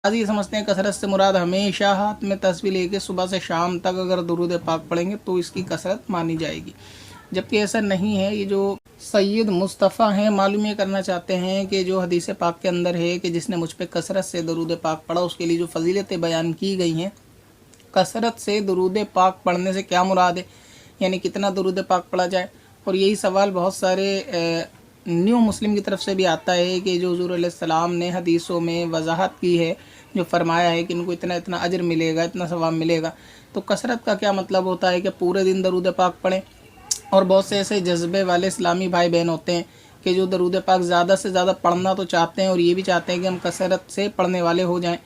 आज ये समझते हैं कसरत से मुराद हमेशा हाथ में तस्बीह लेके सुबह से शाम तक अगर दुरूद पाक पढ़ेंगे तो इसकी कसरत मानी जाएगी, जबकि ऐसा नहीं है। ये जो सैयद मुस्तफ़ा हैं मालूम ये करना चाहते हैं कि जो हदीस पाक के अंदर है कि जिसने मुझ पर कसरत से दरूद पाक पढ़ा उसके लिए जो फजीलतें बयान की गई हैं, कसरत से दरूद पाक पढ़ने से क्या मुराद है, यानी कितना दरूद पाक पढ़ा जाए। और यही सवाल बहुत सारे न्यू मुस्लिम की तरफ से भी आता है कि जो हुज़ूर अलैहिस्सलाम ने हदीसों में वजाहत की है, जो फरमाया है कि इनको इतना इतना अजर मिलेगा, इतना सवाब मिलेगा, तो कसरत का क्या मतलब होता है कि पूरे दिन दरूद पाक पढ़ें। और बहुत से ऐसे जज्बे वाले इस्लामी भाई बहन होते हैं कि जो दरूद पाक ज़्यादा से ज़्यादा पढ़ना तो चाहते हैं और ये भी चाहते हैं कि हम कसरत से पढ़ने वाले हो जाएं,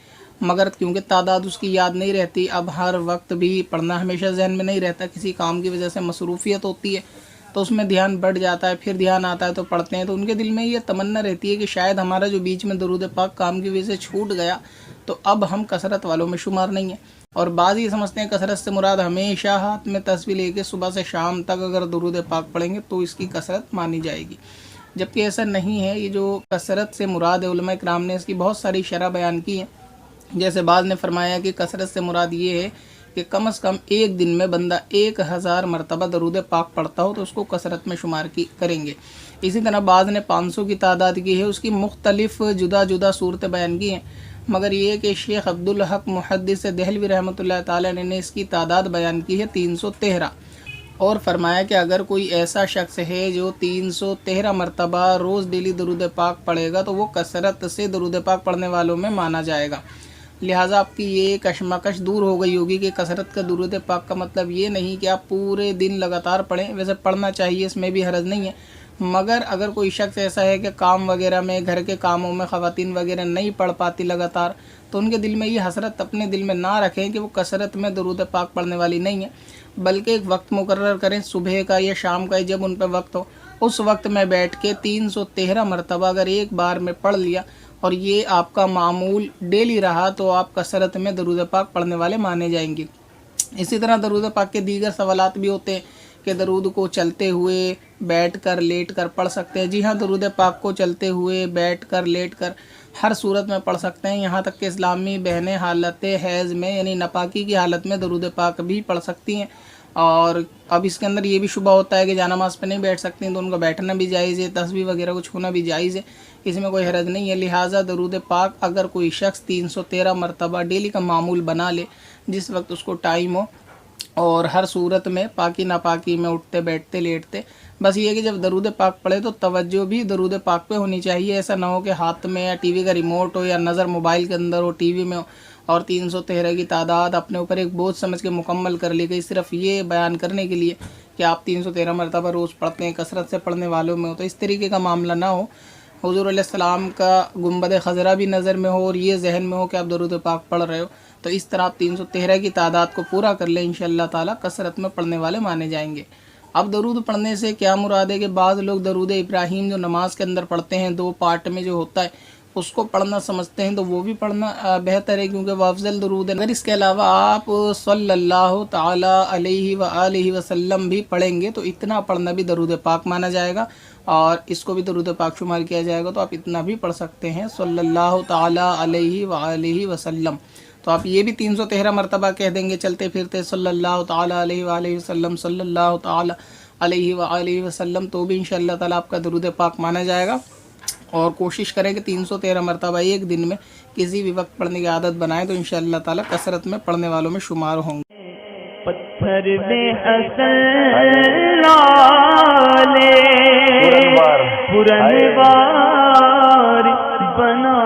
मगर क्योंकि तादाद उसकी याद नहीं रहती, अब हर वक्त भी पढ़ना हमेशा जहन में नहीं रहता, किसी काम की वजह से मसरूफ़ियत होती है तो उसमें ध्यान बढ़ जाता है, फिर ध्यान आता है तो पढ़ते हैं। तो उनके दिल में ये तमन्ना रहती है कि शायद हमारा जो बीच में दरूद पाक काम की वजह से छूट गया तो अब हम कसरत वालों में शुमार नहीं है। और बाज़ ये समझते हैं कसरत से मुराद हमेशा हाथ में तस्बीह लेके सुबह से शाम तक अगर दरूद पाक पढ़ेंगे तो इसकी कसरत मानी जाएगी, जबकि ऐसा नहीं है। ये जो कसरत से मुराद है, उलमा इकराम ने इसकी बहुत सारी शरह बयान की है। जैसे बाज़ ने फरमाया कि कसरत से मुराद ये है कि कम से कम एक दिन में बंदा 1000 मरतबा दरूद पाक पढ़ता हो तो उसको कसरत में शुमार की करेंगे। इसी तरह बाज़ ने 500 की तादाद की है, उसकी मुख्तलिफ जुदा जुदा सूरतें बयान की हैं, मगर ये कि शेख अब्दुल हक मुहद्दिस देहलवी रहमतुल्लाह ताला ने इसकी तादाद बयान की है 313। और फरमाया कि अगर कोई ऐसा शख्स है जो 313 मरतबा रोज़ डेली दरूद पाक पढ़ेगा तो वो कसरत से दरूद पाक पढ़ने वालों में माना जाएगा। लिहाजा आपकी ये कशमकश दूर हो गई होगी कि कसरत का दरूद पाक का मतलब ये नहीं कि आप पूरे दिन लगातार पढ़ें, वैसे पढ़ना चाहिए, इसमें भी हरज नहीं है। मगर अगर कोई शख्स ऐसा है कि काम वगैरह में, घर के कामों में ख़वातीन वगैरह नहीं पढ़ पाती लगातार, तो उनके दिल में ये हसरत अपने दिल में ना रखें कि वो कसरत में दरूद पाक पढ़ने वाली नहीं है, बल्कि एक वक्त मुकर्रर करें, सुबह का या शाम का, जब उन पर वक्त हो उस वक्त में बैठ के 313 मरतबा अगर एक बार में पढ़ लिया और ये आपका मामूल डेली रहा तो आप कसरत में दरूद पाक पढ़ने वाले माने जाएंगे। इसी तरह दरूद पाक के दीगर सवालात भी होते हैं कि दरूद को चलते हुए, बैठ कर, लेट कर पढ़ सकते हैं। जी हाँ, दरूद पाक को चलते हुए, बैठ कर, लेट कर हर सूरत में पढ़ सकते हैं। यहाँ तक कि इस्लामी बहनें हालत हैज़ में यानी नापाकी की हालत में दरूद पाक भी पढ़ सकती हैं। और अब इसके अंदर ये भी शुबा होता है कि जानामाज़ पे नहीं बैठ सकती, तो उनका बैठना भी जायज़ है, तस्बीह वगैरह को छूना भी जायज़ है, इसमें कोई हरज नहीं है। लिहाजा दरूद पाक अगर कोई शख्स 313 मरतबा डेली का मामूल बना ले, जिस वक्त उसको टाइम हो, और हर सूरत में पाकी नापाकी में, उठते बैठते लेटते, बस ये कि जब दरूद पाक पढ़े तो तवज्जो भी दरूद पाक पे होनी चाहिए। ऐसा ना हो कि हाथ में या टीवी का रिमोट हो या नज़र मोबाइल के अंदर हो, टीवी में हो, और 313 की तादाद अपने ऊपर एक बोझ समझ के मुकम्मल कर ली गई सिर्फ ये बयान करने के लिए कि आप 313 मरतबा रोज़ पढ़ते हैं, कसरत से पढ़ने वालों में हो। तो इस तरीके का मामला ना हो। हुज़ूर अलैहिस्सलाम का गुंबद खज़रा भी नज़र में हो और ये जहन में हो कि आप दरूद पाक पढ़ रहे हो, तो इस तरह आप 313 की तादाद को पूरा कर लें, इंशाअल्लाह ताला कसरत में पढ़ने वाले माने जाएंगे। अब दरूद पढ़ने से क्या मुराद है कि बाज़ लोग दरूद इब्राहीम जो नमाज के अंदर पढ़ते हैं, 2 पार्ट में जो होता है, उसको पढ़ना समझते हैं, तो वो भी पढ़ना बेहतर है क्योंकि वह अफजल दरूद है। अगर इसके अलावा आप सल्लल्लाहु ताला अलैहि व आलिहि वसल्लम भी पढ़ेंगे तो इतना पढ़ना भी दरूद पाक माना जाएगा और इसको भी दरूद पाक शुमार किया जाएगा। तो आप इतना भी पढ़ सकते हैं, सल्लल्लाहु ताला अलैहि व आलिहि वसल्लम। तो आप ये भी 313 मरतबा कह देंगे चलते फिरते, सल्लल्लाहु ताला अलैहि व आलिहि वसल्लम, सल्लल्लाहु ताला अलैहि व आलिहि वसल्लम, तो भी इंशाअल्लाह ताला आपका दरूद पाक माना जाएगा। और कोशिश करें कि 313 मरतबा एक दिन में किसी भी वक्त पढ़ने की आदत बनाएं तो इंशाअल्लाह ताला कसरत में पढ़ने वालों में शुमार होंगे। पत्थर में असल लाले पुरनवार बना